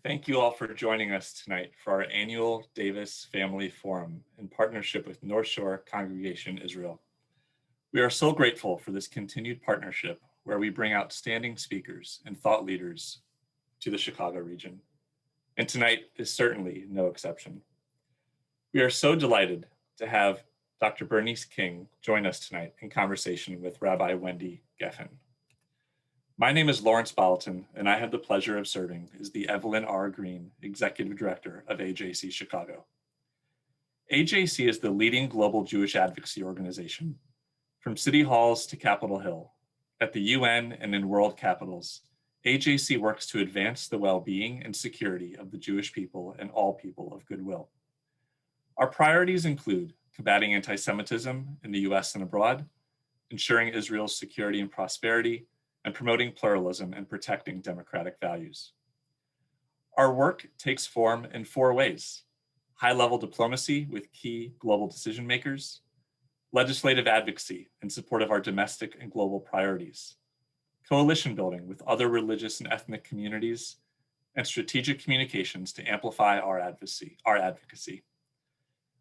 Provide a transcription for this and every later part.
Thank you all for joining us tonight for our annual Davis Family Forum in partnership with North Shore Congregation Israel. We are so grateful for this continued partnership where we bring outstanding speakers and thought leaders to the Chicago region. And tonight is certainly no exception. We are so delighted to have Dr. Bernice King join us tonight in conversation with Rabbi Wendi Geffen. My name is Lawrence Bolton, and I have the pleasure of serving as the Evelyn R. Green Executive Director of AJC Chicago. AJC is the leading global Jewish advocacy organization. From city halls to Capitol Hill, at the UN and in world capitals, AJC works to advance the well-being and security of the Jewish people and all people of goodwill. Our priorities include combating anti-Semitism in the US and abroad, ensuring Israel's security and prosperity, and promoting pluralism and protecting democratic values. Our work takes form in four ways: high-level diplomacy with key global decision makers, legislative advocacy in support of our domestic and global priorities, coalition building with other religious and ethnic communities, and strategic communications to amplify our advocacy.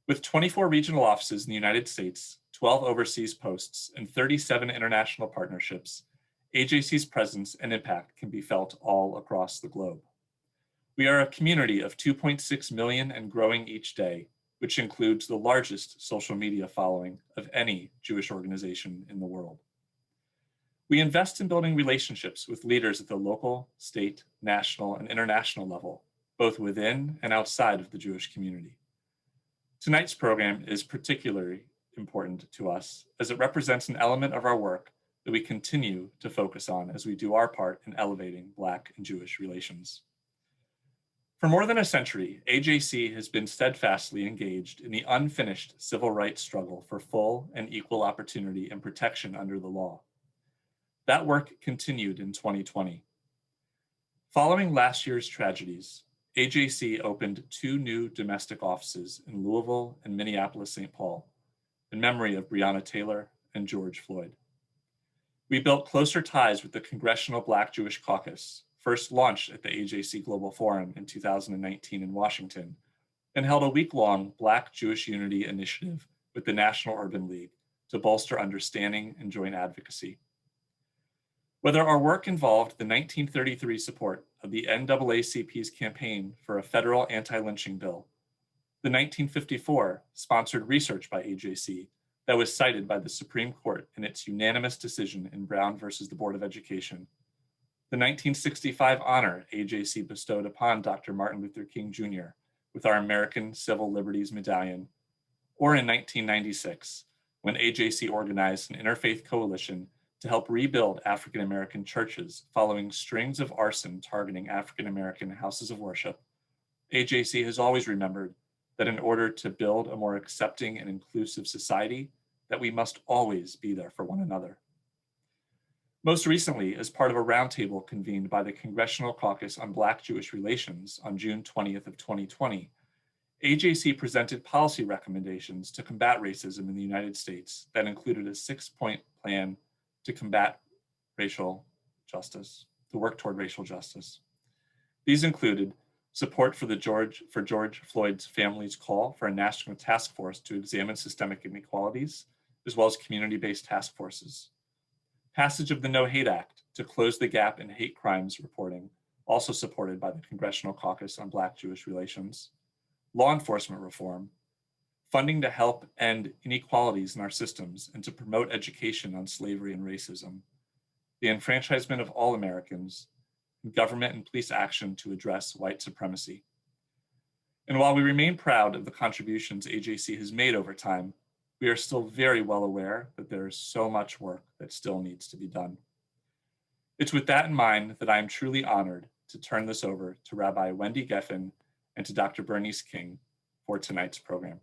With 24 regional offices in the United States, 12 overseas posts, and 37 international partnerships, AJC's presence and impact can be felt all across the globe. We are a community of 2.6 million and growing each day, which includes the largest social media following of any Jewish organization in the world. We invest in building relationships with leaders at the local, state, national, and international level, both within and outside of the Jewish community. Tonight's program is particularly important to us as it represents an element of our work that we continue to focus on as we do our part in elevating Black and Jewish relations. For more than a century, AJC has been steadfastly engaged in the unfinished civil rights struggle for full and equal opportunity and protection under the law. That work continued in 2020. Following last year's tragedies, AJC opened 2 new domestic offices in Louisville and Minneapolis-St. Paul in memory of Breonna Taylor and George Floyd. We built closer ties with the Congressional Black Jewish Caucus, first launched at the AJC Global Forum in 2019 in Washington, and held a week-long Black Jewish Unity Initiative with the National Urban League to bolster understanding and joint advocacy. Whether our work involved the 1933 support of the NAACP's campaign for a federal anti-lynching bill, the 1954 sponsored research by AJC that was cited by the Supreme Court in its unanimous decision in Brown versus the Board of Education, the 1965 honor AJC bestowed upon Dr. Martin Luther King Jr. with our American Civil Liberties Medallion, or in 1996, when AJC organized an interfaith coalition to help rebuild African American churches following strings of arson targeting African American houses of worship. AJC has always remembered that in order to build a more accepting and inclusive society, that we must always be there for one another. Most recently, as part of a roundtable convened by the Congressional Caucus on Black Jewish Relations on June 20th of 2020, AJC presented policy recommendations to combat racism in the United States that included a 6-point plan to combat racial justice, to work toward racial justice. These included support for George Floyd's family's call for a national task force to examine systemic inequalities, as well as community-based task forces. Passage of the No Hate Act to close the gap in hate crimes reporting, also supported by the Congressional Caucus on Black Jewish Relations. Law enforcement reform, funding to help end inequalities in our systems and to promote education on slavery and racism, the enfranchisement of all Americans, government and police action to address white supremacy. And while we remain proud of the contributions AJC has made over time, we are still very well aware that there is so much work that still needs to be done. It's with that in mind that I am truly honored to turn this over to Rabbi Wendi Geffen and to Dr. Bernice King for tonight's program.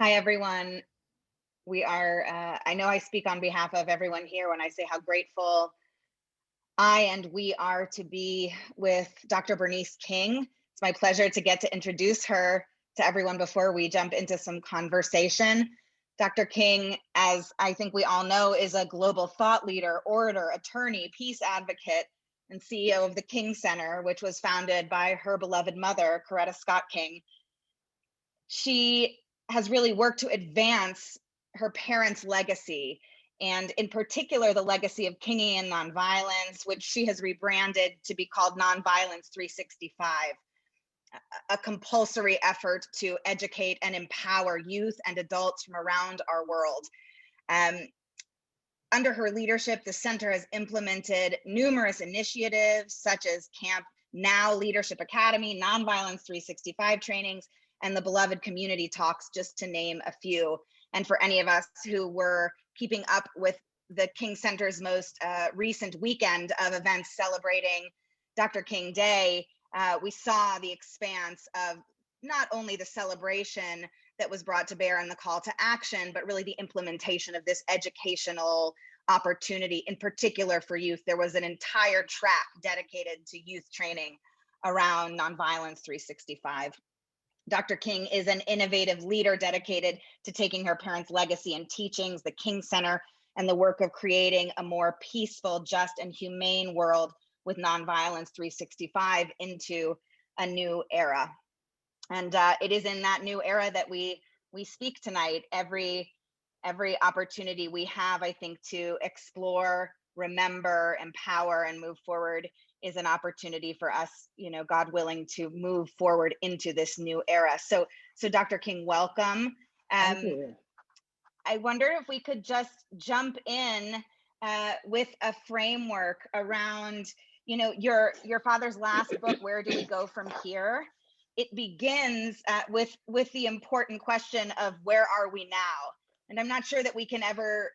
Hi, everyone. I know I speak on behalf of everyone here when I say how grateful I and we are to be with Dr. Bernice King It's my pleasure to get to introduce her to everyone before we jump into some conversation. Dr. King, as I think we all know, is a global thought leader, orator, attorney, peace advocate, and CEO of the King Center, which was founded by her beloved mother, Coretta Scott King. She has really worked to advance her parents' legacy, and in particular, the legacy of Kingian nonviolence, which she has rebranded to be called Nonviolence 365, a compulsory effort to educate and empower youth and adults from around our world. Under her leadership, the center has implemented numerous initiatives such as Camp Now Leadership Academy, Nonviolence 365 trainings, and the beloved community talks, just to name a few. And for any of us who were keeping up with the King Center's most recent weekend of events celebrating Dr. King Day, we saw the expanse of not only the celebration that was brought to bear and the call to action, but really the implementation of this educational opportunity, in particular for youth. There was an entire track dedicated to youth training around Nonviolence 365. Dr. King is an innovative leader dedicated to taking her parents' legacy and teachings, the King Center, and the work of creating a more peaceful, just, and humane world with Nonviolence 365 into a new era. And it is in that new era that we speak tonight. Every opportunity we have, I think, to explore, remember, empower, and move forward is an opportunity for us, God willing, to move forward into this new era. So Dr. King, welcome. Thank you. I wonder if we could just jump in with a framework around, your father's last book, Where Do We Go From Here? It begins with the important question of where are we now? And I'm not sure that we can ever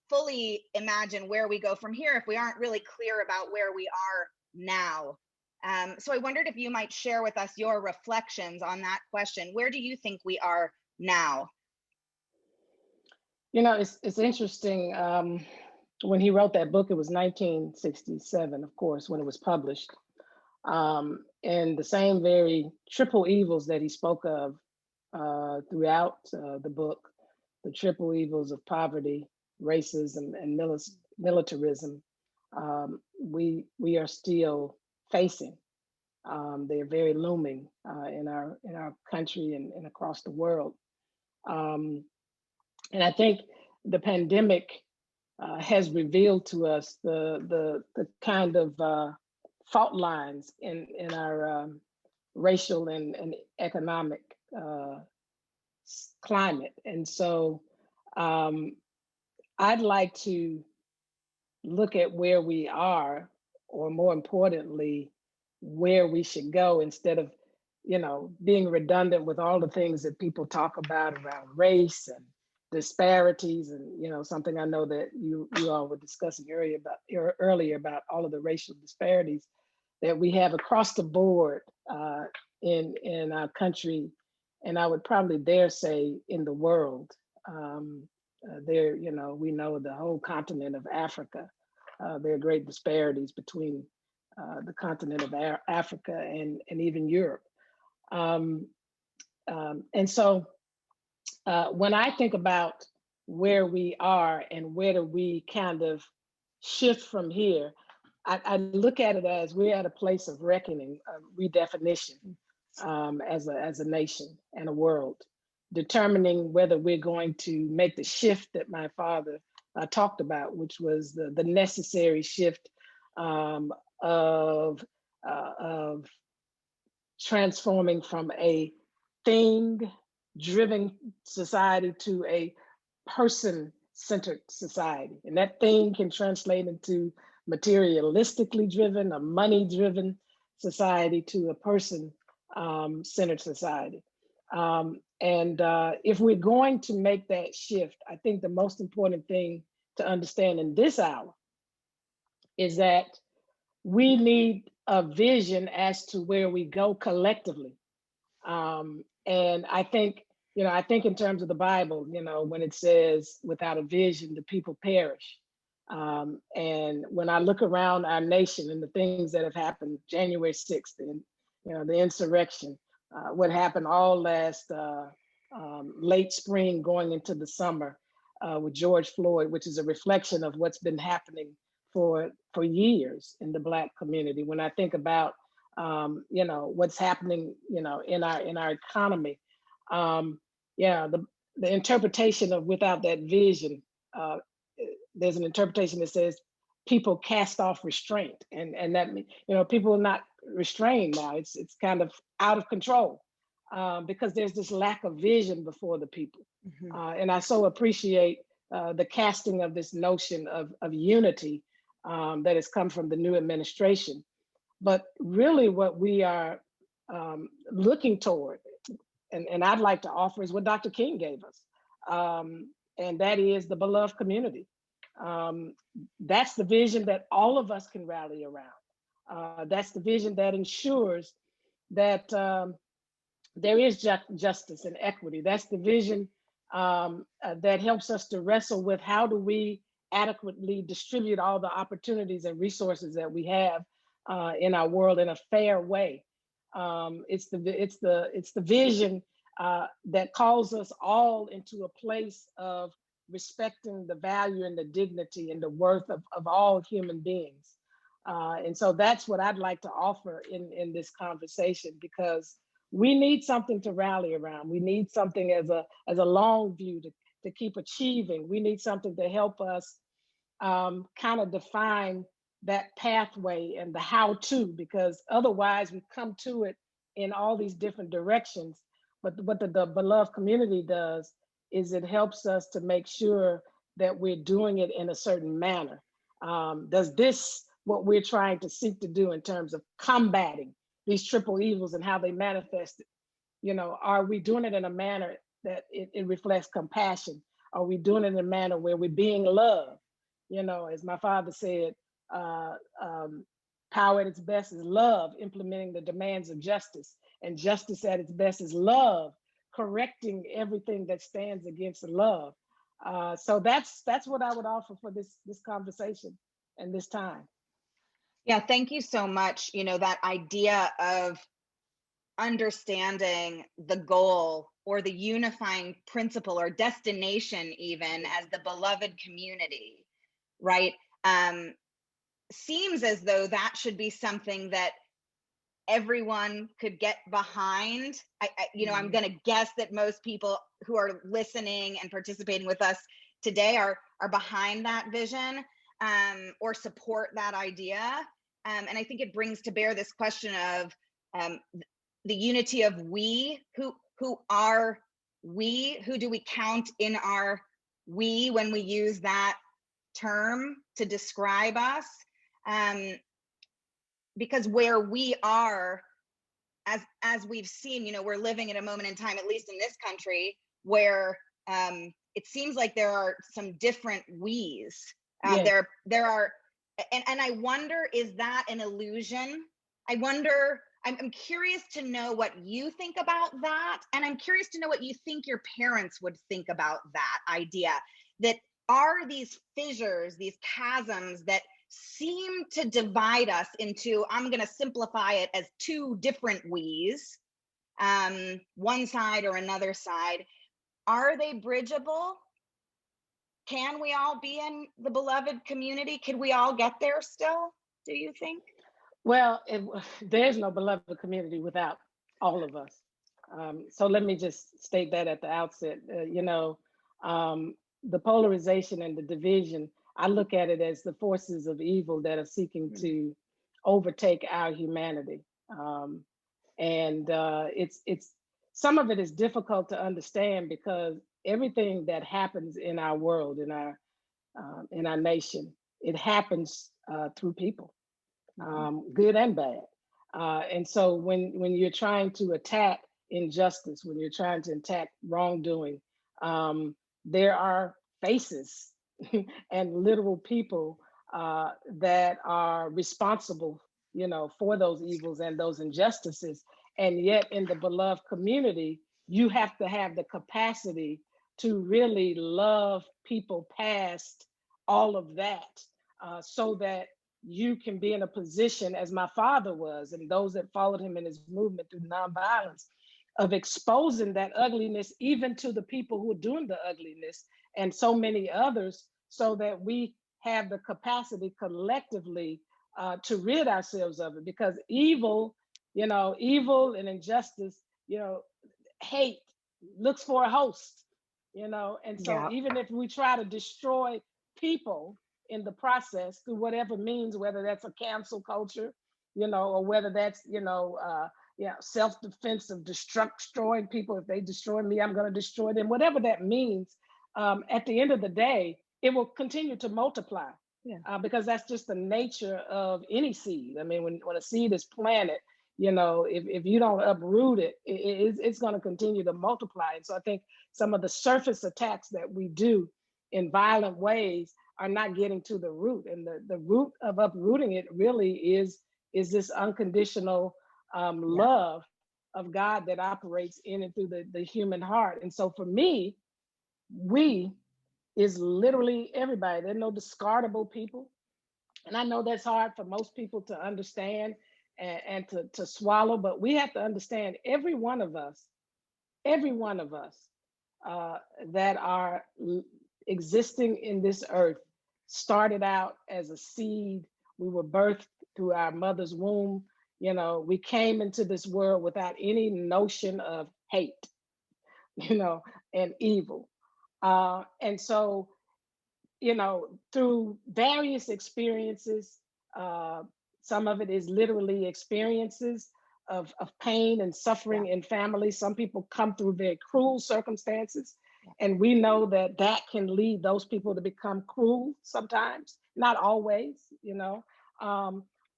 fully imagine where we go from here if we aren't really clear about where we are now. So I wondered if you might share with us your reflections on that question. Where do you think we are now? It's interesting. When he wrote that book, it was 1967, of course, when it was published. And the same very triple evils that he spoke of throughout the book, the triple evils of poverty, racism, and militarism, we are still facing. They are very looming in our country and across the world. And I think the pandemic has revealed to us the kind of fault lines in our racial and economic climate. And so I'd like to look at where we are, or more importantly, where we should go, instead of, being redundant with all the things that people talk about around race and disparities. And, something I know that you all were discussing earlier about all of the racial disparities that we have across the board in our country, and I would probably dare say in the world. We know the whole continent of Africa. There are great disparities between the continent of Africa and even Europe. And so when I think about where we are and where do we kind of shift from here, I look at it as we're at a place of reckoning, redefinition as a nation and a world, determining whether we're going to make the shift that my father talked about, which was the necessary shift of transforming from a thing-driven society to a person-centered society. And that thing can translate into materialistically driven, a money-driven society, to a person-centered society. And if we're going to make that shift, I think the most important thing to understand in this hour is that we need a vision as to where we go collectively. And I think in terms of the Bible, when it says, without a vision, the people perish. And when I look around our nation and the things that have happened, January 6th the insurrection, what happened all last late spring going into the summer with George Floyd, which is a reflection of what's been happening for years in the Black community. When I think about what's happening in our economy, the interpretation of without that vision, there's an interpretation that says people cast off restraint, and that people are not restrained now. It's kind of out of control because there's this lack of vision before the people. And I so appreciate the casting of this notion of unity that has come from the new administration. But really what we are looking toward, and I'd like to offer, is what Dr. King gave us. And that is the beloved community. That's the vision that all of us can rally around. That's the vision that ensures that there is justice and equity. That's the vision that helps us to wrestle with how do we adequately distribute all the opportunities and resources that we have in our world in a fair way. It's the vision that calls us all into a place of respecting the value and the dignity and the worth of all human beings. And so that's what I'd like to offer in this conversation, because we need something to rally around. We need something as a long view to keep achieving. We need something to help us kind of define that pathway and the how-to, because otherwise we come to it in all these different directions. But what the beloved community does is it helps us to make sure that we're doing it in a certain manner. Does this, what we're trying to seek to do in terms of combating these triple evils and how they manifest it, are we doing it in a manner that it reflects compassion? Are we doing it in a manner where we're being loved? As my father said, power at its best is love, implementing the demands of justice, and justice at its best is love, correcting everything that stands against love. So that's what I would offer for this conversation and this time. Yeah, thank you so much. That idea of understanding the goal or the unifying principle or destination, even as the beloved community, right? Seems as though that should be something that everyone could get behind. I'm going to guess that most people who are listening and participating with us today are behind that vision or support that idea. And I think it brings to bear this question of the unity of we. Who are we? Who do we count in our we when we use that term to describe us? Because where we are, as we've seen, we're living at a moment in time, at least in this country, where it seems like there are some different we's. Yes. There are, and I wonder, is that an illusion? I'm curious to know what you think about that. And I'm curious to know what you think your parents would think about that idea, that are these fissures, these chasms that seem to divide us into, I'm going to simplify it as two different we's, one side or another side. Are they bridgeable? Can we all be in the beloved community? Could we all get there still, do you think? Well, there's no beloved community without all of us. So let me just state that at the outset. The polarization and the division, I look at it as the forces of evil that are seeking to overtake our humanity. It's some of it is difficult to understand because everything that happens in our world, in our nation, it happens through people, good and bad. And so when you're trying to attack injustice, when you're trying to attack wrongdoing, there are faces and literal people that are responsible, for those evils and those injustices. And yet in the beloved community, you have to have the capacity to really love people past all of that, so that you can be in a position, as my father was, and those that followed him in his movement through nonviolence, of exposing that ugliness, even to the people who are doing the ugliness and so many others, so that we have the capacity collectively to rid ourselves of it. Because evil, evil and injustice, hate looks for a host, and so Yeah. even if we try to destroy people in the process through whatever means, whether that's a cancel culture, or whether that's, self-defense of destroying people. If they destroy me, I'm going to destroy them, whatever that means. At the end of the day, it will continue to multiply. Yeah. Because that's just the nature of any seed. I mean, when a seed is planted, if you don't uproot it, it's going to continue to multiply. And so I think some of the surface attacks that we do in violent ways are not getting to the root. And the root of uprooting it really is this unconditional love of God that operates in and through the human heart. And so for me, we is literally everybody. There are no discardable people. And I know that's hard for most people to understand and to swallow, but we have to understand every one of us that are existing in this earth started out as a seed. We were birthed through our mother's womb. We came into this world without any notion of hate, and evil. And so, through various experiences, some of it is literally experiences of pain and suffering in families. Some people come through very cruel circumstances, and we know that can lead those people to become cruel sometimes, not always.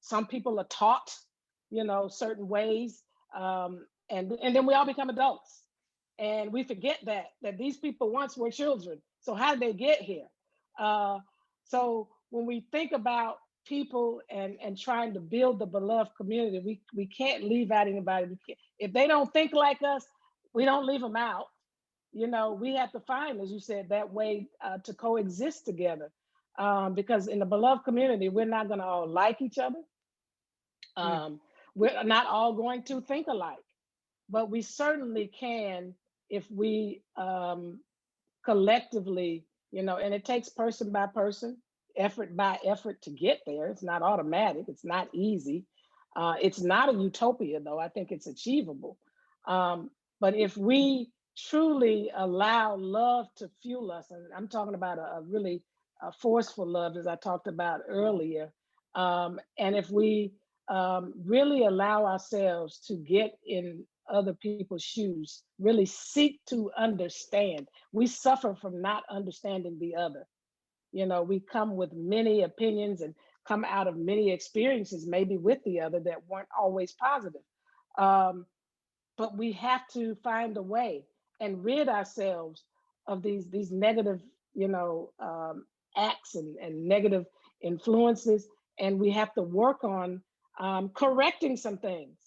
Some people are taught, certain ways, and then we all become adults, and we forget that these people once were children. So how did they get here? So when we think about people and trying to build the beloved community, we can't leave out anybody. If they don't think like us, we don't leave them out. We have to find, as you said, that way to coexist together. Because in the beloved community, we're not going to all like each other. We're not all going to think alike, but we certainly can if we collectively, and it takes person by person, effort by effort to get there. It's not automatic. It's not easy. It's not a utopia, though. I think it's achievable. But if we truly allow love to fuel us, and I'm talking about a really forceful love, as I talked about earlier, and if we really allow ourselves to get in other people's shoes, really seek to understand. We suffer from not understanding the other. We come with many opinions and come out of many experiences, maybe with the other, that weren't always positive. But we have to find a way and rid ourselves of these negative, acts and negative influences. And we have to work on correcting some things.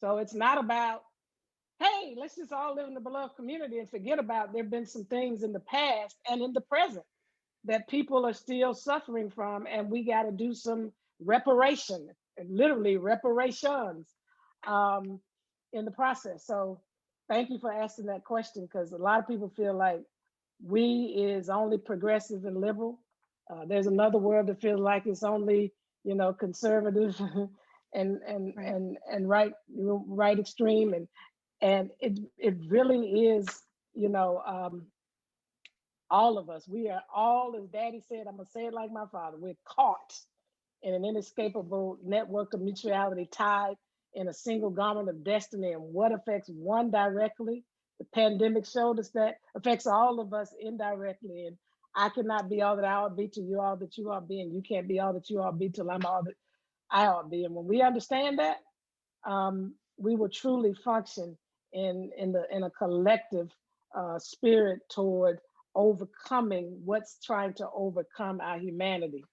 So it's not about, hey, let's just all live in the beloved community and forget about there have been some things in the past and in the present that people are still suffering from, and we got to do some reparation, literally reparations, in the process. So thank you for asking that question, because a lot of people feel like we is only progressive and liberal. There's another world that feels like it's only, conservative and right extreme, and it really is, all of us. We are all, as Daddy said, I'm gonna say it like my father, we're caught in an inescapable network of mutuality, tied in a single garment of destiny. And what affects one directly, the pandemic showed us that affects all of us indirectly. And I cannot be all that I ought to be till you all that you ought to be, and you can't be all that you ought to be till I'm all that I ought to be. And when we understand that, we will truly function in a collective spirit toward overcoming what's trying to overcome our humanity.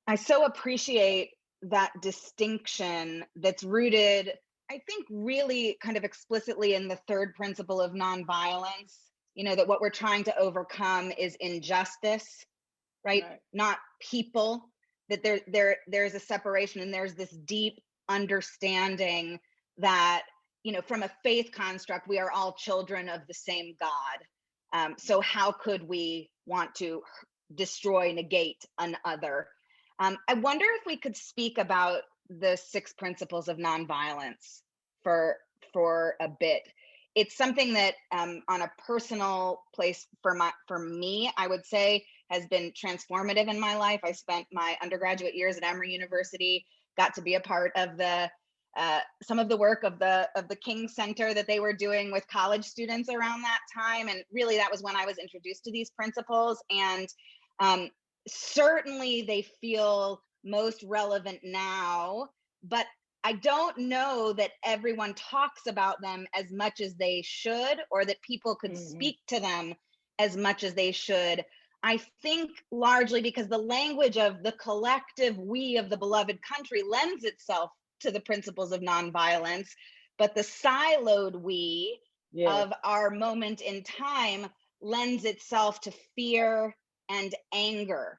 I so appreciate that distinction that's rooted, I think, really kind of explicitly in the third principle of nonviolence, that what we're trying to overcome is injustice, right? Not people, that there's a separation, and there's this deep understanding that, you know, from a faith construct, we are all children of the same God. So how could we want to destroy, negate another? I wonder if we could speak about the 6 principles of nonviolence for a bit. It's something that on a personal place for me, I would say has been transformative in my life. I spent my undergraduate years at Emory University, got to be a part of the some of the work of the King Center that they were doing with college students around that time. And really that was when I was introduced to these principles. And certainly they feel most relevant now, but I don't know that everyone talks about them as much as they should, or that people could speak to them as much as they should. I think largely because the language of the collective we of the beloved country lends itself to the principles of nonviolence, but the siloed we of our moment in time lends itself to fear and anger.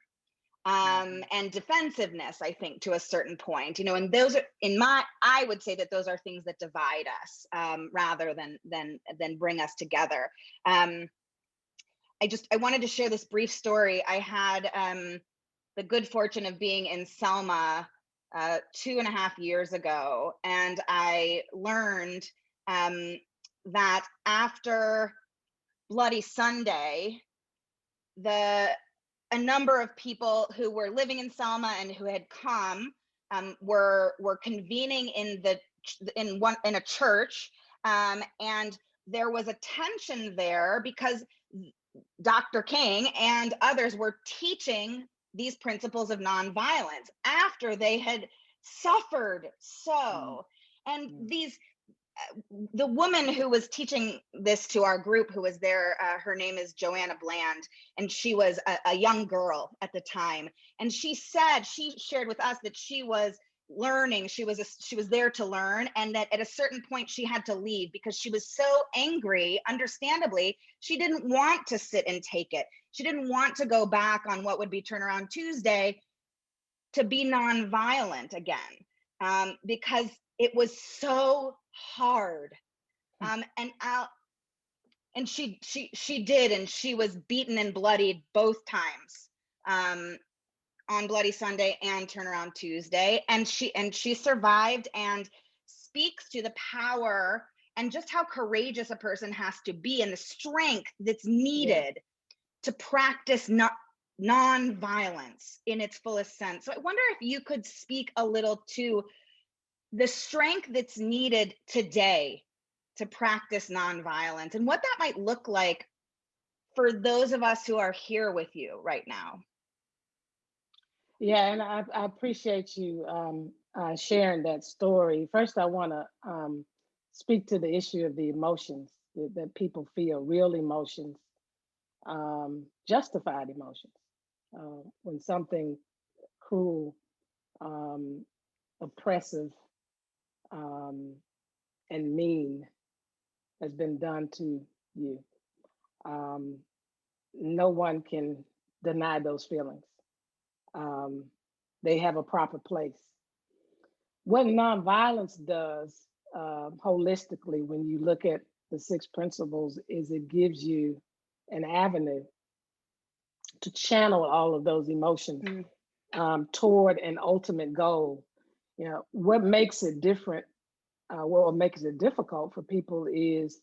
And defensiveness, I think, to a certain point, you know, and those are I would say that those are things that divide us rather than bring us together. I wanted to share this brief story. I had the good fortune of being in Selma 2.5 years ago, and I learned that after Bloody Sunday, a number of people who were living in Selma and who had come were convening in a church, and there was a tension there because Dr. King and others were teaching these principles of nonviolence after they had suffered so. And the woman who was teaching this to our group, who was there, her name is Joanna Bland, and she was a young girl at the time. And she shared with us that she was learning, she was there to learn, and that at a certain point she had to leave because she was so angry. Understandably, she didn't want to sit and take it. She didn't want to go back on what would be Turnaround Tuesday to be nonviolent again, because it was so hard. And she did, and she was beaten and bloodied both times, on Bloody Sunday and Turnaround Tuesday, and she survived, and speaks to the power and just how courageous a person has to be and the strength that's needed to practice non-violence in its fullest sense. So I wonder if you could speak a little to the strength that's needed today to practice nonviolence and what that might look like for those of us who are here with you right now. Yeah, and I appreciate you sharing that story. First, I want to speak to the issue of the emotions that people feel, real emotions, justified emotions. When something cruel, oppressive, and mean has been done to you, no one can deny those feelings. They have a proper place. What nonviolence does holistically, when you look at the 6 principles, is it gives you an avenue to channel all of those emotions toward an ultimate goal. You know, what makes it different, what makes it difficult for people is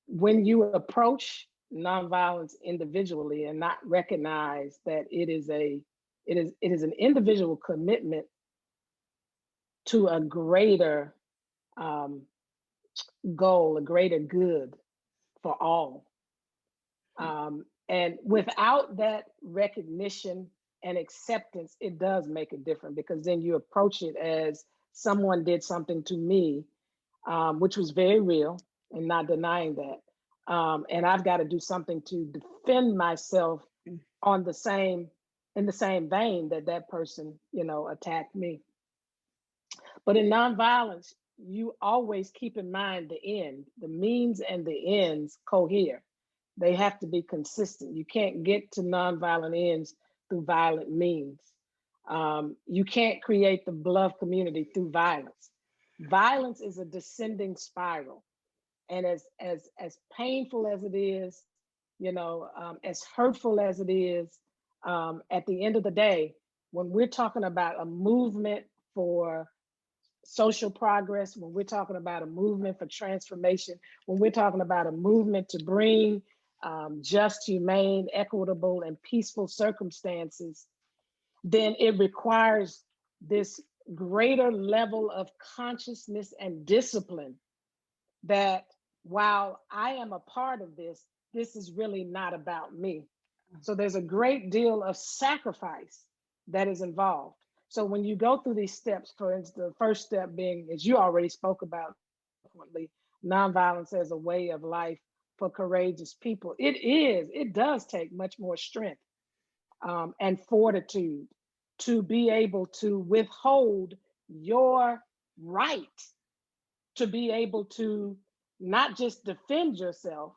when you approach nonviolence individually and not recognize that it is an individual commitment to a greater goal, a greater good for all. And without that recognition and acceptance, it does make it different, because then you approach it as someone did something to me, which was very real, and not denying that. And I've got to do something to defend myself in the same vein that person, attacked me. But in nonviolence, you always keep in mind the end. The means and the ends cohere. They have to be consistent. You can't get to nonviolent ends through violent means. You can't create the beloved community through violence. Violence is a descending spiral. And as painful as it is, as hurtful as it is, at the end of the day, when we're talking about a movement for social progress, when we're talking about a movement for transformation, when we're talking about a movement to bring just, humane, equitable, and peaceful circumstances, then it requires this greater level of consciousness and discipline that while I am a part of this, this is really not about me. So there's a great deal of sacrifice that is involved. So when you go through these steps, for instance, the first step being, as you already spoke about, nonviolence as a way of life for courageous people, it does take much more strength and fortitude to be able to withhold your right to be able to not just defend yourself,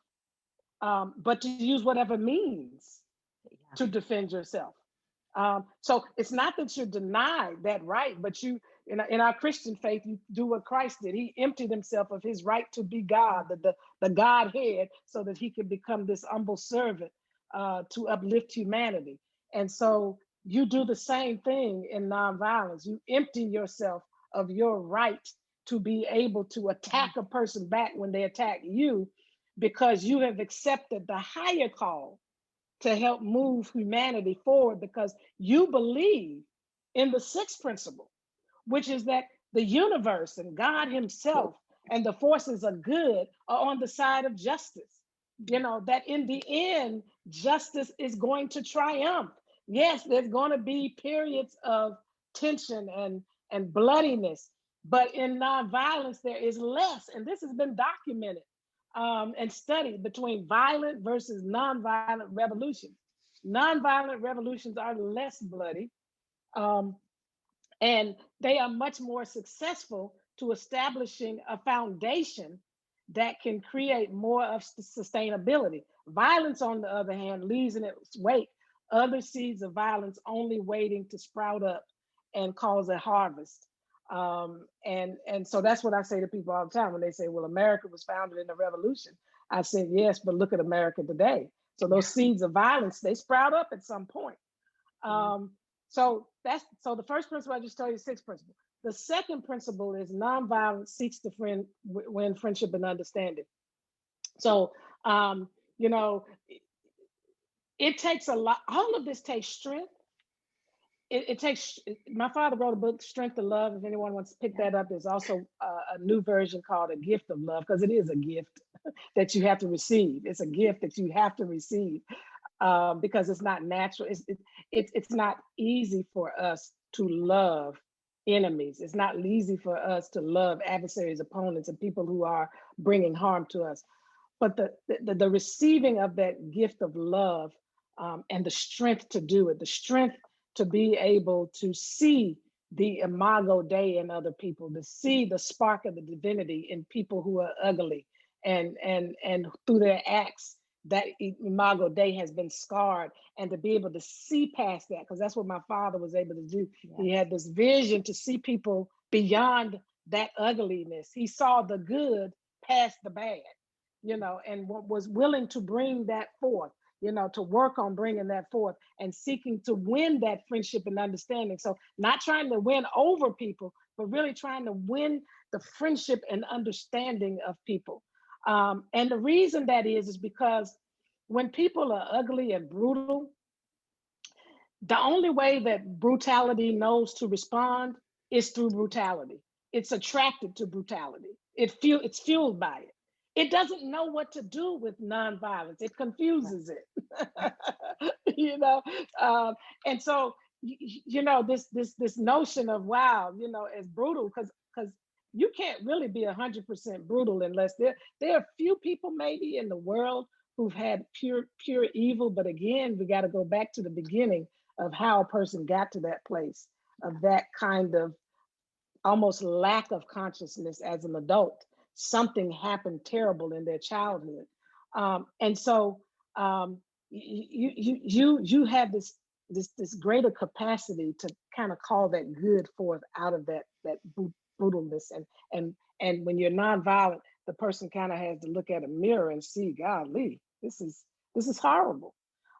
but to use whatever means to defend yourself. So it's not that you're denied that right, but you, in our Christian faith, you do what Christ did. He emptied himself of his right to be God, the Godhead, so that he could become this humble servant to uplift humanity. And so you do the same thing in nonviolence. You empty yourself of your right to be able to attack a person back when they attack you, because you have accepted the higher call to help move humanity forward, because you believe in the sixth principle, which is that the universe and God himself and the forces of good are on the side of justice. That in the end, justice is going to triumph. Yes, there's going to be periods of tension and bloodiness, but in nonviolence, there is less. And this has been documented and studied between violent versus nonviolent revolutions. Nonviolent revolutions are less bloody, and they are much more successful to establishing a foundation that can create more of sustainability. Violence, on the other hand, leaves in its wake other seeds of violence only waiting to sprout up and cause a harvest. And so that's what I say to people all the time when they say, well, America was founded in a revolution. I said, yes, but look at America today. So those seeds of violence, they sprout up at some point. So the first principle I just told you, the sixth principle. The second principle is nonviolence seeks to win friendship and understanding. So, it takes a lot. All of this takes strength. It takes, my father wrote a book, Strength of Love. If anyone wants to pick that up, there's also a new version called A Gift of Love, because it is a gift that you have to receive. It's a gift that you have to receive because it's not natural. It's not easy for us to love enemies. It's not easy for us to love adversaries, opponents, and people who are bringing harm to us. But the receiving of that gift of love and the strength to do it, the strength to be able to see the imago Dei in other people, to see the spark of the divinity in people who are ugly, and through their acts, that imago Dei has been scarred, and to be able to see past that, because that's what my father was able to do. Yes. He had this vision to see people beyond that ugliness. He saw the good past the bad, and was willing to bring that forth, to work on bringing that forth and seeking to win that friendship and understanding. So not trying to win over people, but really trying to win the friendship and understanding of people. And the reason that is because when people are ugly and brutal, the only way that brutality knows to respond is through brutality. It's attracted to brutality. It's fueled by it. It doesn't know what to do with nonviolence. It confuses it, and so this notion of wow, as brutal, because you can't really be 100% brutal unless there are few people maybe in the world who've had pure evil. But again, we got to go back to the beginning of how a person got to that place of that kind of almost lack of consciousness as an adult. Something happened terrible in their childhood, and so you have this this greater capacity to kind of call that good forth out of that brutalness. And when you're nonviolent, the person kind of has to look at a mirror and see, golly, this is horrible.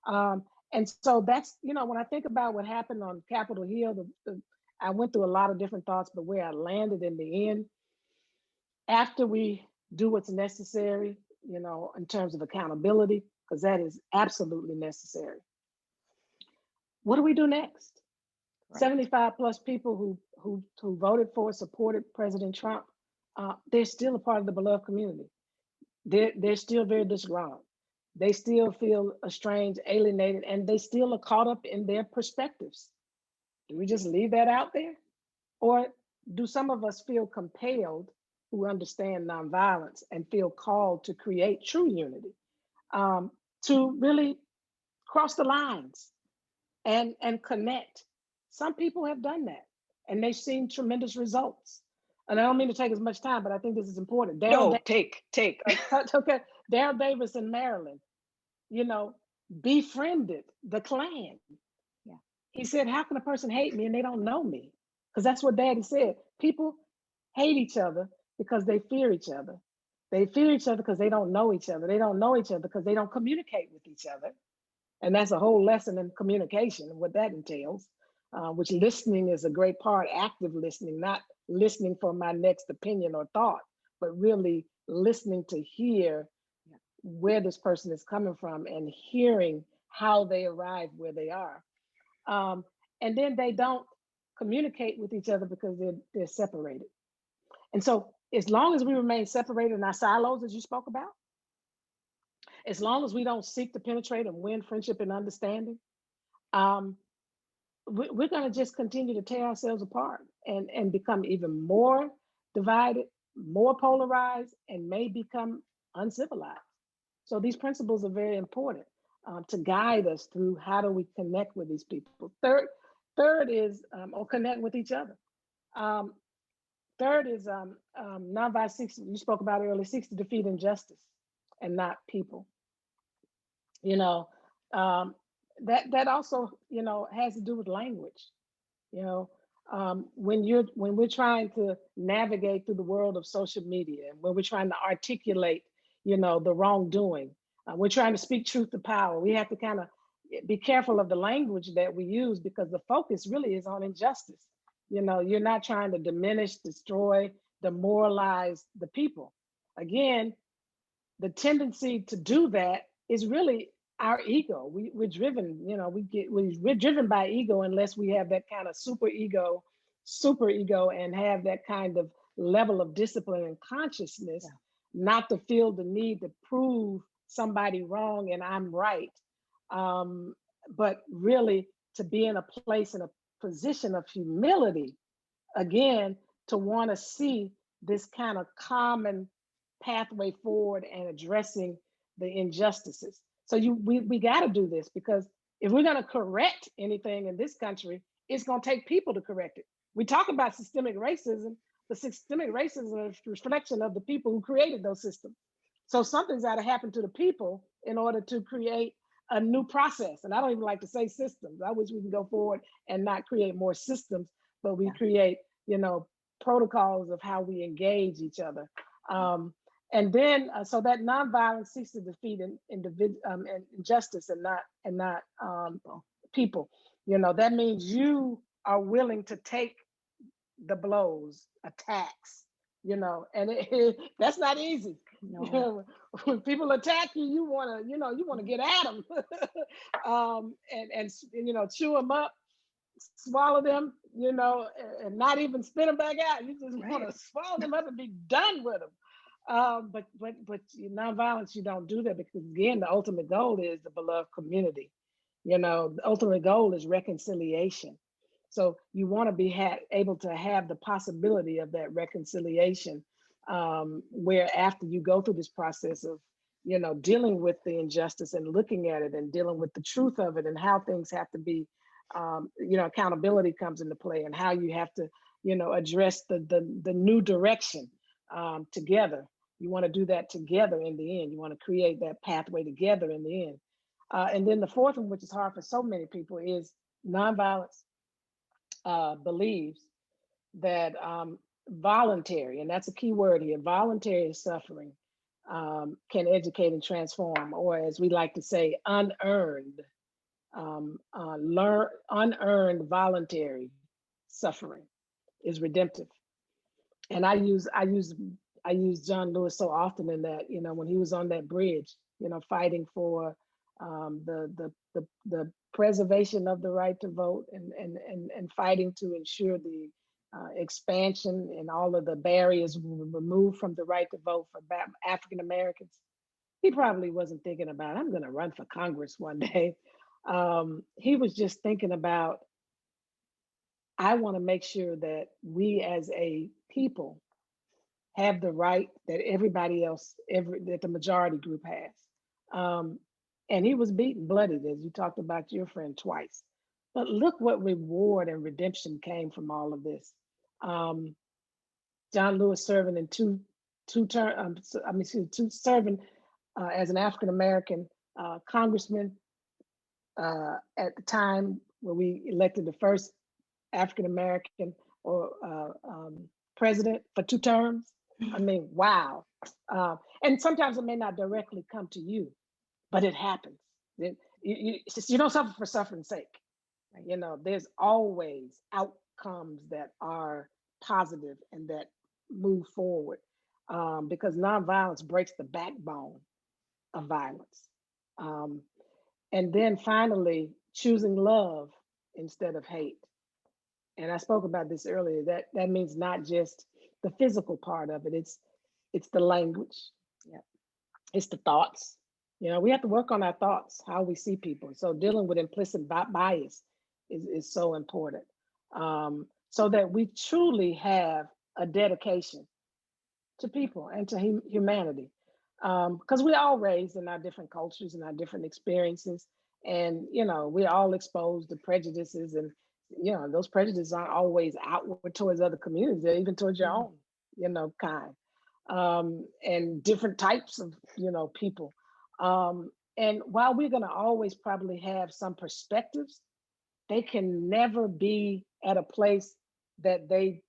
And so that's, when I think about what happened on Capitol Hill, I went through a lot of different thoughts, but where I landed in the end, after we do what's necessary, in terms of accountability, because that is absolutely necessary. What do we do next? Right. 75 plus people who voted for, supported President Trump, they're still a part of the beloved community. They're still very disgruntled. They still feel estranged, alienated, and they still are caught up in their perspectives. Do we just leave that out there? Or do some of us feel compelled, who understand nonviolence, and feel called to create true unity, to really cross the lines and connect? Some people have done that, and they've seen tremendous results. And I don't mean to take as much time, but I think this is important. Take. Okay, Daryl Davis in Maryland, befriended the Klan. Yeah. He said, how can a person hate me and they don't know me? Because that's what Daddy said. People hate each other because they fear each other. They fear each other because they don't know each other. They don't know each other because they don't communicate with each other. And that's a whole lesson in communication, what that entails, which listening is a great part, active listening, not listening for my next opinion or thought, but really listening to hear where this person is coming from and hearing how they arrive where they are. And then they don't communicate with each other because they're separated. And so as long as we remain separated in our silos, as you spoke about, as long as we don't seek to penetrate and win friendship and understanding, we're going to just continue to tear ourselves apart and become even more divided, more polarized, and may become uncivilized. So these principles are very important to guide us through how do we connect with these people. Third is, or connect with each other. Third is nonviolent seeks, you spoke about earlier, seeks to defeat injustice and not people. That also, has to do with language. When we're trying to navigate through the world of social media, and when we're trying to articulate, the wrongdoing, we're trying to speak truth to power. We have to kind of be careful of the language that we use, because the focus really is on injustice. You're not trying to diminish, destroy, demoralize the people. Again, the tendency to do that is really our ego. We're driven, we're driven by ego unless we have that kind of super ego, and have that kind of level of discipline and consciousness, not to feel the need to prove somebody wrong and I'm right. But really to be in a place, in a position of humility, again, to want to see this kind of common pathway forward and addressing the injustices. So we got to do this, because if we're going to correct anything in this country, it's going to take people to correct it. We talk about systemic racism. The systemic racism is a reflection of the people who created those systems. So something's got to happen to the people in order to create a new process. And I don't even like to say systems. I wish we can go forward and not create more systems, but we create, protocols of how we engage each other. And then, so that nonviolence seeks to defeat injustice and not people. That means you are willing to take the blows, attacks. And that's not easy. No. When people attack you, you want to get at them, and chew them up, swallow them, and not even spit them back out. You just want to swallow them up and be done with them. But nonviolence, you don't do that, because again, the ultimate goal is the beloved community. The ultimate goal is reconciliation. So you want to be able to have the possibility of that reconciliation, where after you go through this process of, dealing with the injustice and looking at it and dealing with the truth of it and how things have to be, accountability comes into play, and how you have to, address the new direction together. You want to do that together in the end. You want to create that pathway together in the end. And then the fourth one, which is hard for so many people, is nonviolence believes that voluntary, and that's a key word here, voluntary suffering can educate and transform, or as we like to say, unearned, unearned voluntary suffering is redemptive. And I use John Lewis so often in that, you know, when he was on that bridge, you know, fighting for the preservation of the right to vote, and fighting to ensure the expansion and all of the barriers were removed from the right to vote for African Americans. He probably wasn't thinking about, I'm going to run for Congress one day. He was just thinking about, I want to make sure that we as a people have the right that everybody else, that the majority group has. And he was beaten, bloodied, as you talked about your friend twice. But look what reward and redemption came from all of this. John Lewis serving in two serving as an African American congressman at the time when we elected the first African American or president for 2 terms. I mean, wow. And sometimes it may not directly come to you, but it happens. You don't suffer for suffering's sake. You know, there's always outcomes that are positive and that move forward, because nonviolence breaks the backbone of violence. And then finally, choosing love instead of hate. And I spoke about this earlier. That means not just the physical part of it. It's the language. Yeah. It's the thoughts. You know, we have to work on our thoughts, how we see people. So dealing with implicit bias is so important, so that we truly have a dedication to people and to humanity. Because we're all raised in our different cultures and our different experiences. And, you know, we're all exposed to prejudices, and, you know, those prejudices aren't always outward towards other communities, they're even towards your own, you know, kind, and different types of, you know, people. And while we're going to always probably have some perspectives, they can never be at a place that they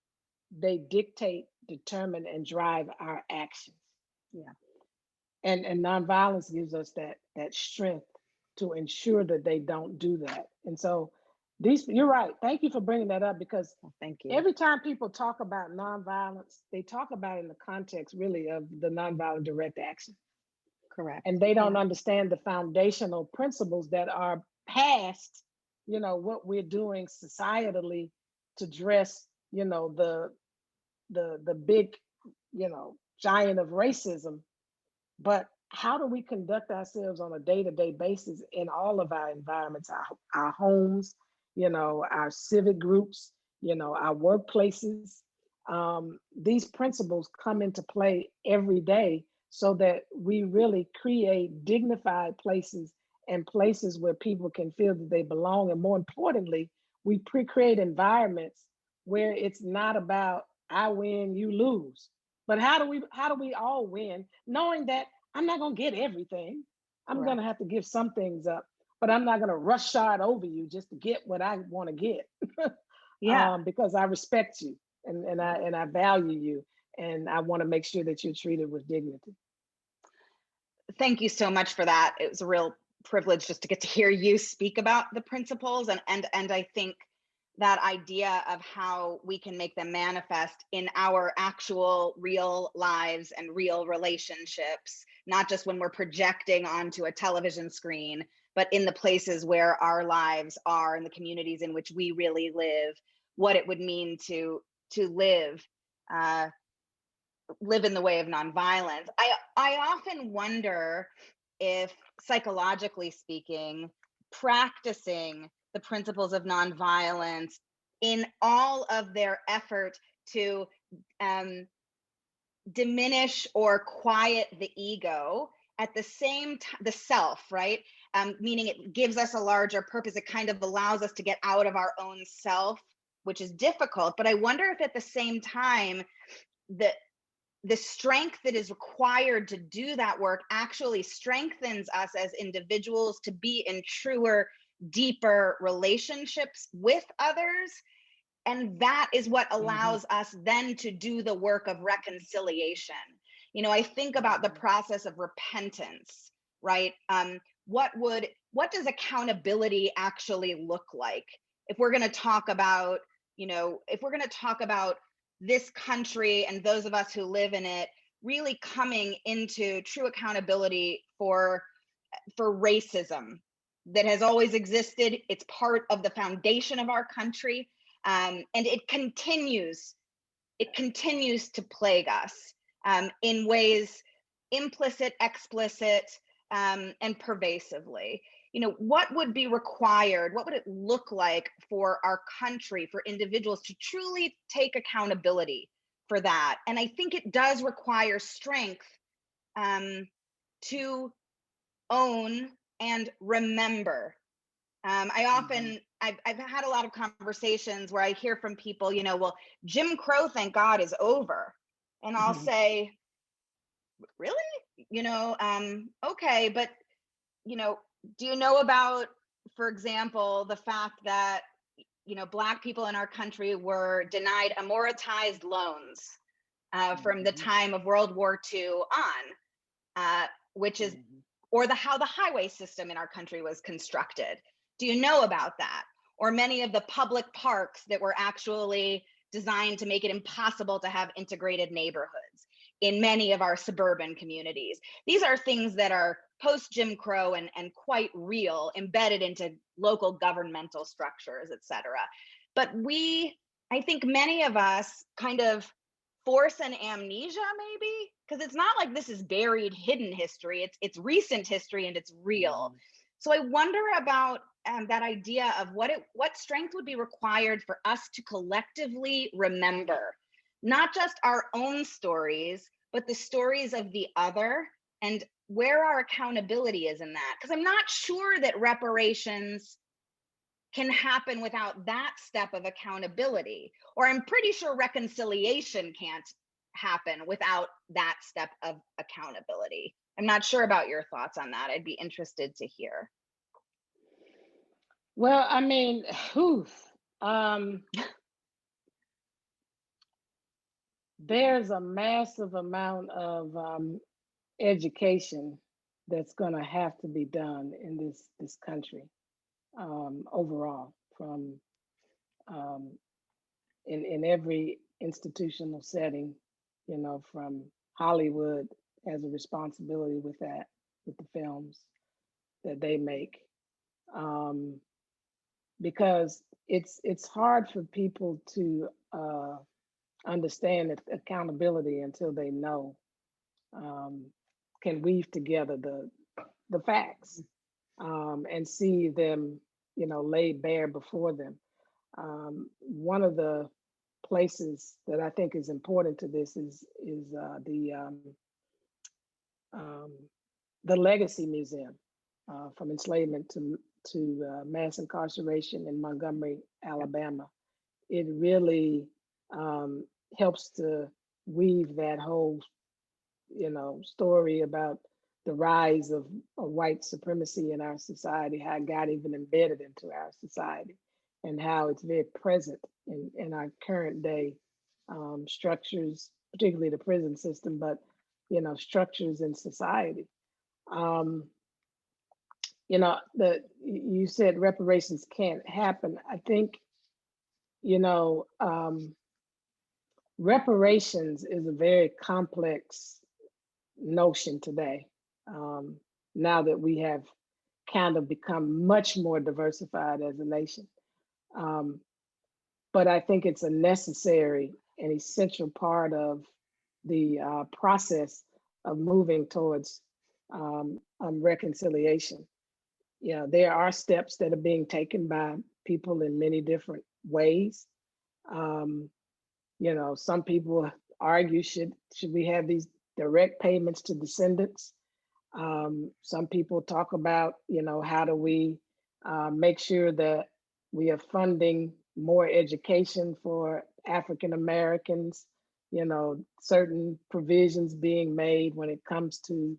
dictate, determine, and drive our actions. Yeah. And nonviolence gives us that strength to ensure that they don't do that. And so you're right. Thank you for bringing that up, because thank you. Every time people talk about nonviolence, they talk about it in the context really of the nonviolent direct action. Correct. And they don't understand the foundational principles that are past, you know, what we're doing societally to address, you know, the big, you know, giant of racism. But how do we conduct ourselves on a day-to-day basis in all of our environments, our homes, you know, our civic groups, you know, our workplaces? These principles come into play every day, so that we really create dignified places and places where people can feel that they belong. And more importantly, we create environments where it's not about I win, you lose, but how do we all win, knowing that I'm not going to get everything. I'm going to have to give some things up, but I'm not going to rushshod over you just to get what I want to get. Because I respect you and I value you, and I want to make sure that you're treated with dignity. Thank you so much for that. It was a real privilege just to get to hear you speak about the principles, and I think that idea of how we can make them manifest in our actual real lives and real relationships, not just when we're projecting onto a television screen, but in the places where our lives are, in the communities in which we really live, what it would mean to live in the way of nonviolence. I often wonder if, psychologically speaking, practicing the principles of nonviolence in all of their effort to diminish or quiet the ego, at the same time, the self, right? Meaning it gives us a larger purpose. It kind of allows us to get out of our own self, which is difficult. But I wonder if at the same time, the strength that is required to do that work actually strengthens us as individuals to be in truer deeper relationships with others. And that is what allows us then to do the work of reconciliation. You know, I think about the process of repentance, right? What does accountability actually look like? If we're going to talk about, you know, if we're going to talk about this country and those of us who live in it really coming into true accountability for racism that has always existed. It's part of the foundation of our country, and it continues to plague us in ways implicit, explicit, and pervasively. You know, what would be required? What would it look like for our country, for individuals to truly take accountability for that? And I think it does require strength to own and remember. I often, I've had a lot of conversations where I hear from people, you know, well, Jim Crow, thank God, is over. And I'll say, really? You know, okay, but, you know, do you know about, for example, the fact that, you know, Black people in our country were denied amortized loans from the time of World War II on, which is, or how the highway system in our country was constructed. Do you know about that? Or many of the public parks that were actually designed to make it impossible to have integrated neighborhoods in many of our suburban communities. These are things that are post Jim Crow and quite real, embedded into local governmental structures, et cetera. But I think many of us kind of force an amnesia, maybe, because it's not like this is buried, hidden history. It's recent history and it's real. So I wonder about that idea of what strength would be required for us to collectively remember, not just our own stories, but the stories of the other, and where our accountability is in that. Because I'm not sure that reparations can happen without that step of accountability, or I'm pretty sure reconciliation can't happen without that step of accountability. I'm not sure about your thoughts on that. I'd be interested to hear. Well, I mean, there's a massive amount of education that's going to have to be done in this country overall, from in every institutional setting, you know, from Hollywood has a responsibility with that, with the films that they make, because it's hard for people to understand accountability until they know, can weave together the facts and see them, you know, laid bare before them. One of the places that I think is important to this is the Legacy Museum, from enslavement to mass incarceration in Montgomery, Alabama. It really helps to weave that whole, you know, story about the rise of white supremacy in our society, how it got even embedded into our society, and how it's very present in our current day structures, particularly the prison system, but, you know, structures in society. You know, you said reparations can't happen. I think, you know, reparations is a very complex notion today. Now that we have kind of become much more diversified as a nation. But I think it's a necessary and essential part of the process of moving towards reconciliation. You know, there are steps that are being taken by people in many different ways. You know, some people argue, should we have these direct payments to descendants? Some people talk about, you know, how do we make sure that we are funding more education for African Americans, you know, certain provisions being made when it comes to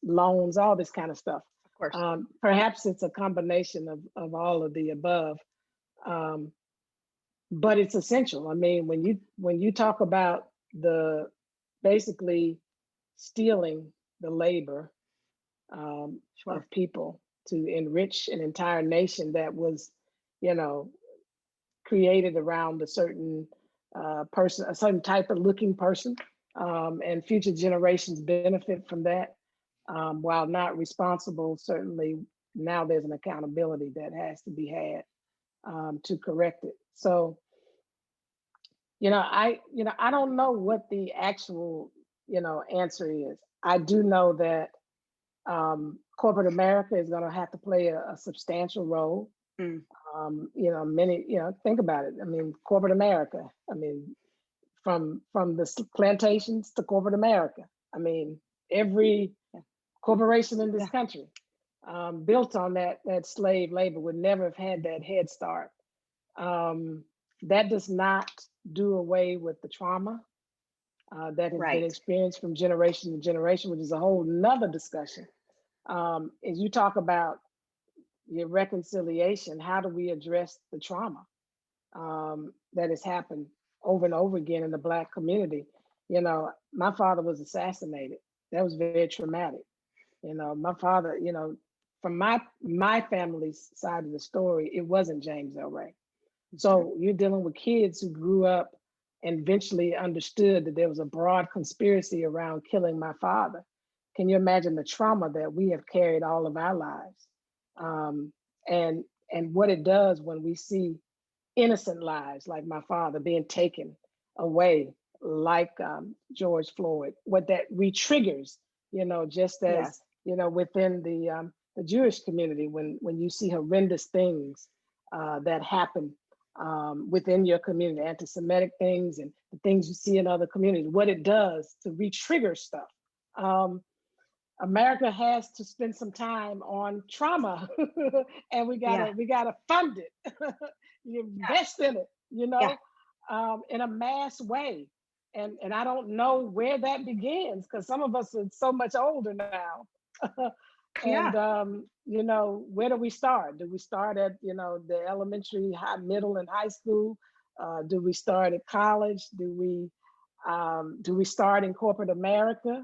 loans, all this kind of stuff. course. Perhaps it's a combination of all of the above, but it's essential. I mean, when you talk about the basically stealing the labor Sure. of people to enrich an entire nation that was, you know, created around a certain person, a certain type of looking person, and future generations benefit from that. While not responsible, certainly now there's an accountability that has to be had to correct it. So, I don't know what the actual, answer is. I do know that corporate America is going to have to play a substantial role. Mm. Think about it. I mean, corporate America. I mean, from the plantations to corporate America. I mean, every corporation in this country built on that slave labor would never have had that head start. That does not do away with the trauma that has been experienced from generation to generation, which is a whole nother discussion. As you talk about your reconciliation, how do we address the trauma that has happened over and over again in the Black community? My father was assassinated. That was very traumatic. My father, from my family's side of the story, it wasn't James L. Ray. So you're dealing with kids who grew up and eventually understood that there was a broad conspiracy around killing my father. Can you imagine the trauma that we have carried all of our lives? And what it does when we see innocent lives like my father being taken away, like George Floyd, what that re-triggers, just as, within the Jewish community, when you see horrendous things that happen within your community, anti-Semitic things and the things you see in other communities, what it does to re-trigger stuff. America has to spend some time on trauma and we gotta fund it. You invest in it, in a mass way. And I don't know where that begins because some of us are so much older now. And where do we start? Do we start at the elementary, high, middle, and high school? Do we start at college? Do we start in corporate America?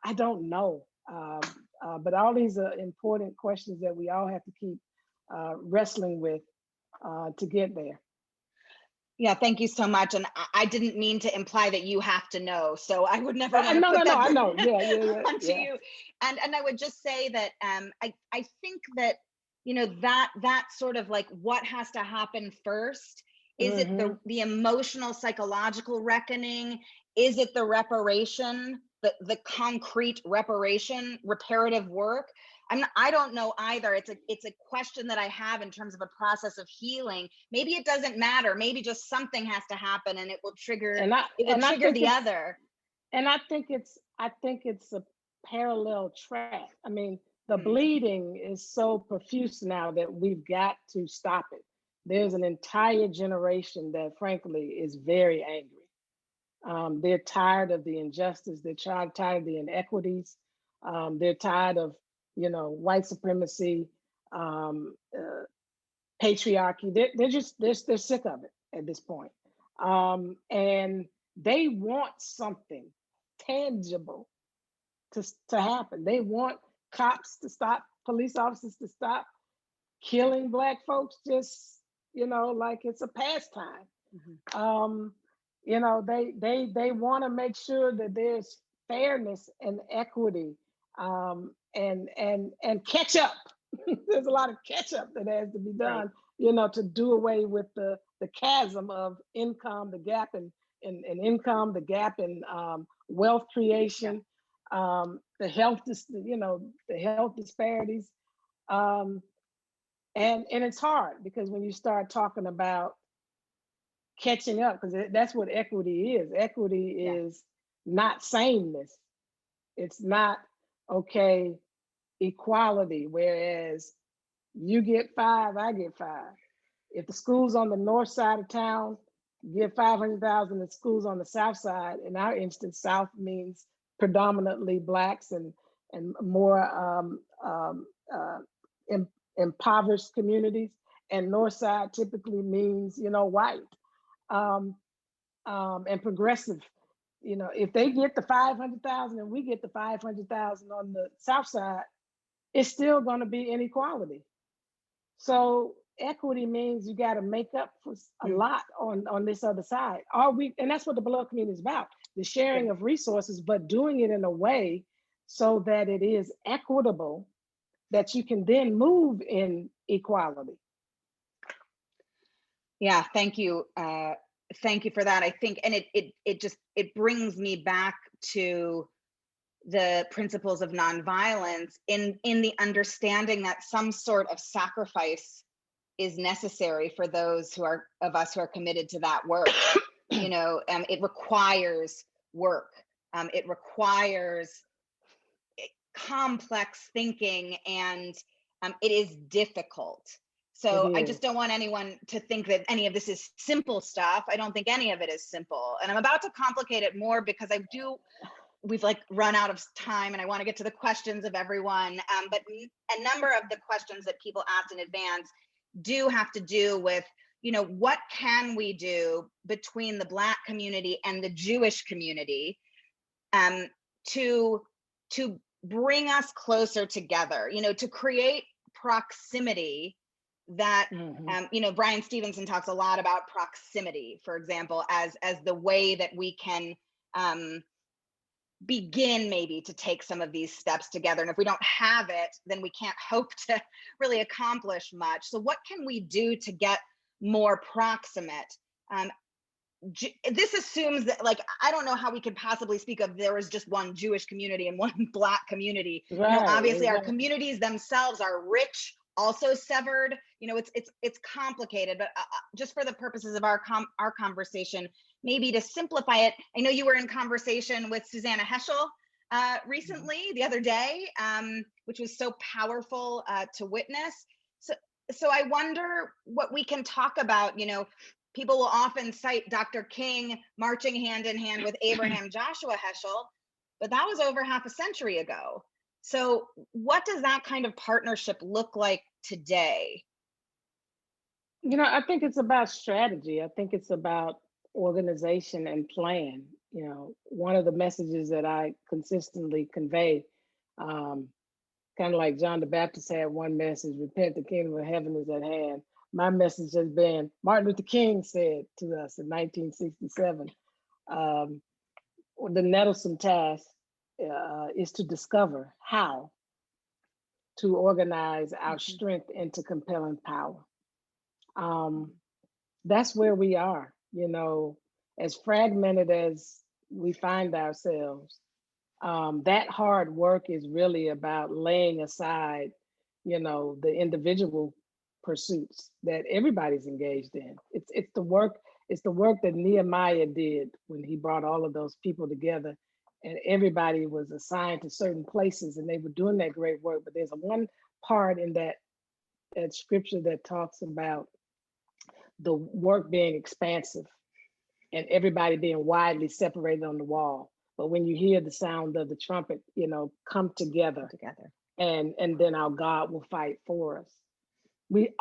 I don't know. But all these are important questions that we all have to keep wrestling with to get there. Yeah, thank you so much. And I didn't mean to imply that you have to know, so I would never want to put that I know. Yeah, onto you. And I would just say that I think that that sort of like what has to happen first. Is it the emotional, psychological reckoning? Is it the reparation, the concrete reparation, reparative work? I don't know either. It's a question that I have in terms of a process of healing. Maybe it doesn't matter. Maybe just something has to happen and it will trigger the other. And I think it's a parallel track. I mean, the bleeding is so profuse now that we've got to stop it. There's an entire generation that frankly is very angry. They're tired of the injustice. They're tired of the inequities. They're tired of white supremacy, patriarchy. They're sick of it at this point. And they want something tangible to happen. They want cops to stop, police officers to stop killing Black folks, just like it's a pastime. They want to make sure that there's fairness and equity, and catch up. There's a lot of catch up that has to be done, to do away with the chasm of income, the gap in income, the gap in wealth creation, the health disparities, and it's hard because when you start talking about catching up, because that's what equity is. Equity is not sameness. It's not equality, whereas you get 5, I get 5. If the school's on the north side of town, you get 500,000. The school's on the south side. In our instance, south means predominantly Blacks and more impoverished communities, and North Side typically means, white, and progressive. If they get the 500,000 and we get the 500,000 on the South Side, it's still going to be inequality. So equity means you got to make up for a lot on this other side. And that's what the beloved community is about, the sharing of resources, but doing it in a way so that it is equitable, that you can then move in equality. Yeah, thank you. Thank you for that. I think, and it brings me back to the principles of nonviolence in the understanding that some sort of sacrifice is necessary for those of us who are committed to that work. It requires work. It requires complex thinking, and it is difficult. So I just don't want anyone to think that any of this is simple stuff. I don't think any of it is simple. And I'm about to complicate it more because we've run out of time, and I want to get to the questions of everyone. But a number of the questions that people asked in advance do have to do with, what can we do between the Black community and the Jewish community to bring us closer together, to create proximity that, Brian Stevenson talks a lot about proximity, for example, as the way that we can begin maybe to take some of these steps together. And if we don't have it, then we can't hope to really accomplish much. So what can we do to get more proximate? This assumes that, I don't know how we could possibly speak of there is just one Jewish community and one Black community. Right, obviously our communities themselves are rich, also severed. It's complicated, but just for the purposes of our conversation, maybe to simplify it, I know you were in conversation with Susanna Heschel recently, the other day, which was so powerful to witness. So I wonder what we can talk about. People will often cite Dr. King marching hand in hand with Abraham Joshua Heschel, but that was over half a century ago. So what does that kind of partnership look like today? I think it's about strategy. I think it's about organization and plan. One of the messages that I consistently convey, kind of like John the Baptist had one message: repent, the kingdom of heaven is at hand. My message has been, Martin Luther King said to us in 1967, the nettlesome task is to discover how to organize our strength into compelling power. That's where we are, as fragmented as we find ourselves. That hard work is really about laying aside, the individual pursuits that everybody's engaged in. It's the work that Nehemiah did when he brought all of those people together, and everybody was assigned to certain places and they were doing that great work. But there's one part in that scripture that talks about the work being expansive and everybody being widely separated on the wall. But when you hear the sound of the trumpet, come together. And then our God will fight for us. We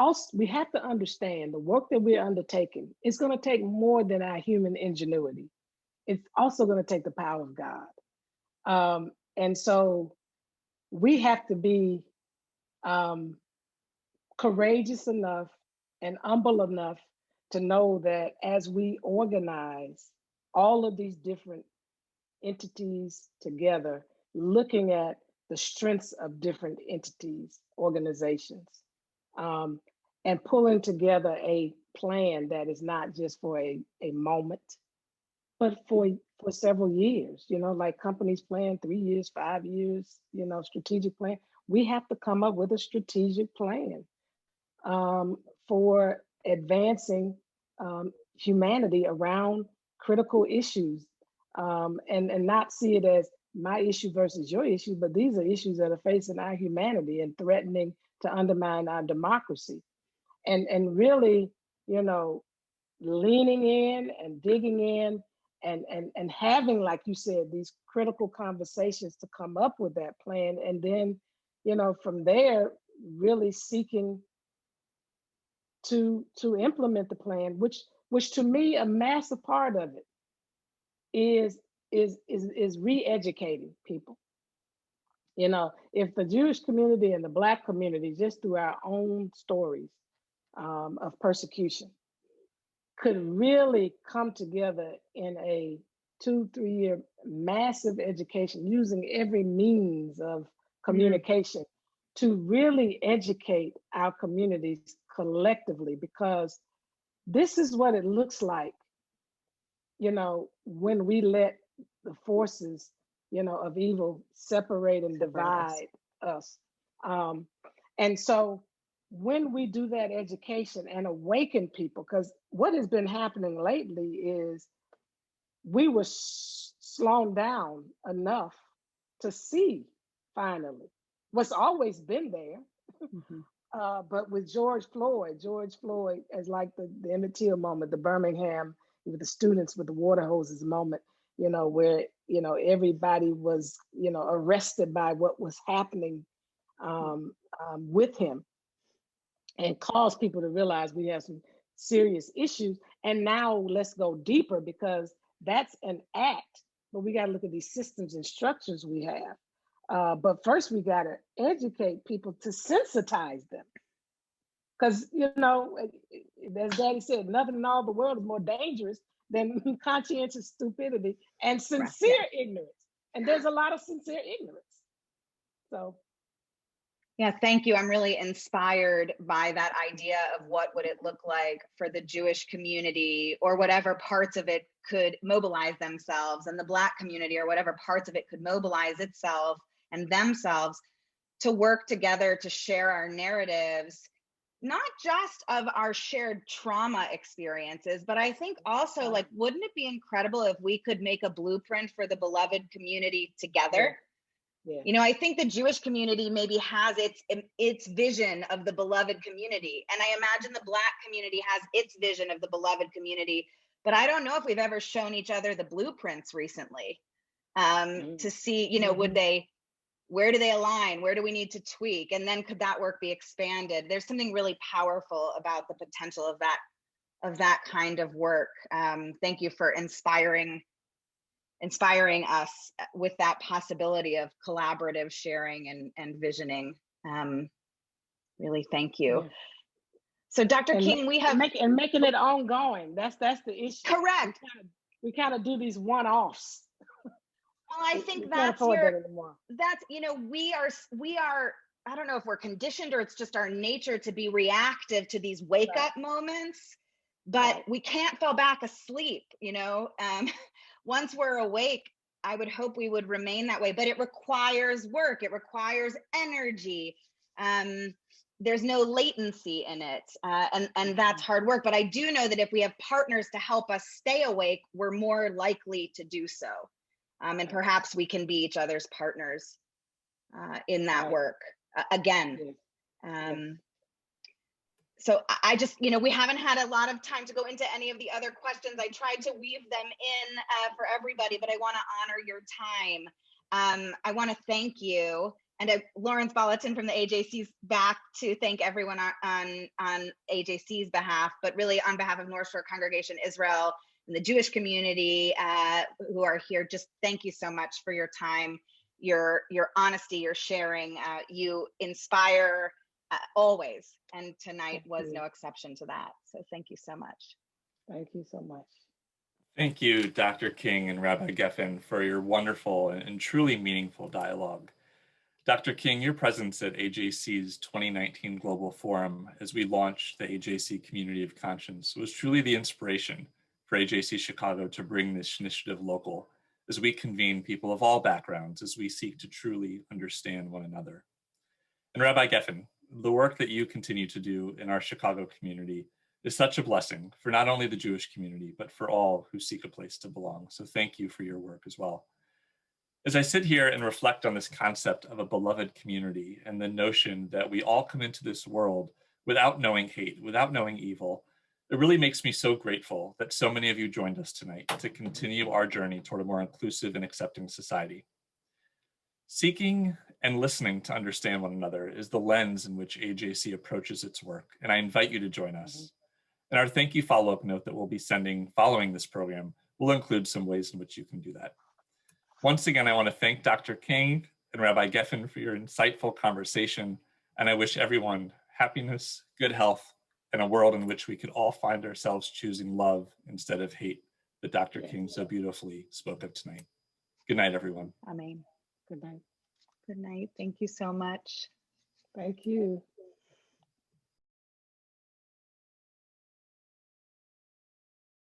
have to understand the work that we're undertaking is going to take more than our human ingenuity. It's also going to take the power of God. And so we have to be courageous enough and humble enough to know that as we organize all of these different entities together, looking at the strengths of different entities, organizations, and pulling together a plan that is not just for a moment, but for several years, like companies plan 3 years, 5 years, strategic plan. We have to come up with a strategic plan for advancing humanity around critical issues, and not see it as my issue versus your issue, but these are issues that are facing our humanity and threatening to undermine our democracy. And really, leaning in and digging in and having, like you said, these critical conversations to come up with that plan. And then, from there, really seeking to implement the plan, which to me a massive part of it is re-educating people. You know, if the Jewish community and the Black community, just through our own stories of persecution, could really come together in a 2-3 year massive education, using every means of communication to really educate our communities collectively, because this is what it looks like, you know, when we let the forces, you know, of evil separate and divide us. And so when we do that education and awaken people, because what has been happening lately is we were slowed down enough to see finally what's always been there. But with George Floyd as like the Emmett Till moment, the Birmingham with the students with the water hoses moment, you know, where, you know, everybody was, you know, arrested by what was happening with him, and caused people to realize we have some serious issues. And now let's go deeper, because that's an act, but we got to look at these systems and structures we have. But first we got to educate people to sensitize them. Because, you know, as Daddy said, nothing in all the world is more dangerous than conscientious stupidity and sincere ignorance. And there's a lot of sincere ignorance. So. Yeah, thank you. I'm really inspired by that idea of what would it look like for the Jewish community, or whatever parts of it could mobilize themselves, and the Black community, or whatever parts of it could mobilize itself and themselves to work together to share our narratives, not just of our shared trauma experiences, but I think also, like, wouldn't it be incredible if we could make a blueprint for the beloved community together? Yeah. You know, I think the Jewish community maybe has its vision of the beloved community. And I imagine the Black community has its vision of the beloved community. But I don't know if we've ever shown each other the blueprints recently to see, you know, where do they align? Where do we need to tweak? And then could that work be expanded? There's something really powerful about the potential of that kind of work. Thank you for inspiring us with that possibility of collaborative sharing and visioning. Really, thank you. Yeah. So Dr. King, we have making it ongoing. That's the issue. Correct. We kind of do these one-offs. Well, I think that's you know, we are, I don't know if we're conditioned or it's just our nature to be reactive to these wake up moments, but we can't fall back asleep, you know. Once we're awake, I would hope we would remain that way, but it requires work. It requires energy. There's no latency in it. And that's hard work. But I do know that if we have partners to help us stay awake, we're more likely to do so. And perhaps we can be each other's partners in that work again. So I just, you know, we haven't had a lot of time to go into any of the other questions. I tried to weave them in for everybody, but I want to honor your time. I want to thank you. And Lawrence Bolleton from the AJC's back to thank everyone on AJC's behalf, but really on behalf of North Shore Congregation Israel and the Jewish community who are here. Just thank you so much for your time, your honesty, your sharing. You inspire always, and tonight was no exception to that. So thank you so much. Thank you so much. Thank you, Dr. King and Rabbi Geffen, for your wonderful and truly meaningful dialogue. Dr. King, your presence at AJC's 2019 Global Forum as we launched the AJC Community of Conscience was truly the inspiration for AJC Chicago to bring this initiative local as we convene people of all backgrounds as we seek to truly understand one another. And Rabbi Geffen, the work that you continue to do in our Chicago community is such a blessing for not only the Jewish community, but for all who seek a place to belong. So thank you for your work as well. As I sit here and reflect on this concept of a beloved community and the notion that we all come into this world without knowing hate, without knowing evil, it really makes me so grateful that so many of you joined us tonight to continue our journey toward a more inclusive and accepting society. Seeking and listening to understand one another is the lens in which AJC approaches its work, and I invite you to join us. And our thank you follow-up note that we'll be sending following this program will include some ways in which you can do that. Once again, I want to thank Dr. King and Rabbi Geffen for your insightful conversation, and I wish everyone happiness, good health, and a world in which we could all find ourselves choosing love instead of hate that Dr. King so beautifully spoke of tonight. Good night, everyone. Amen. Good night. Good night. Thank you so much. Thank you.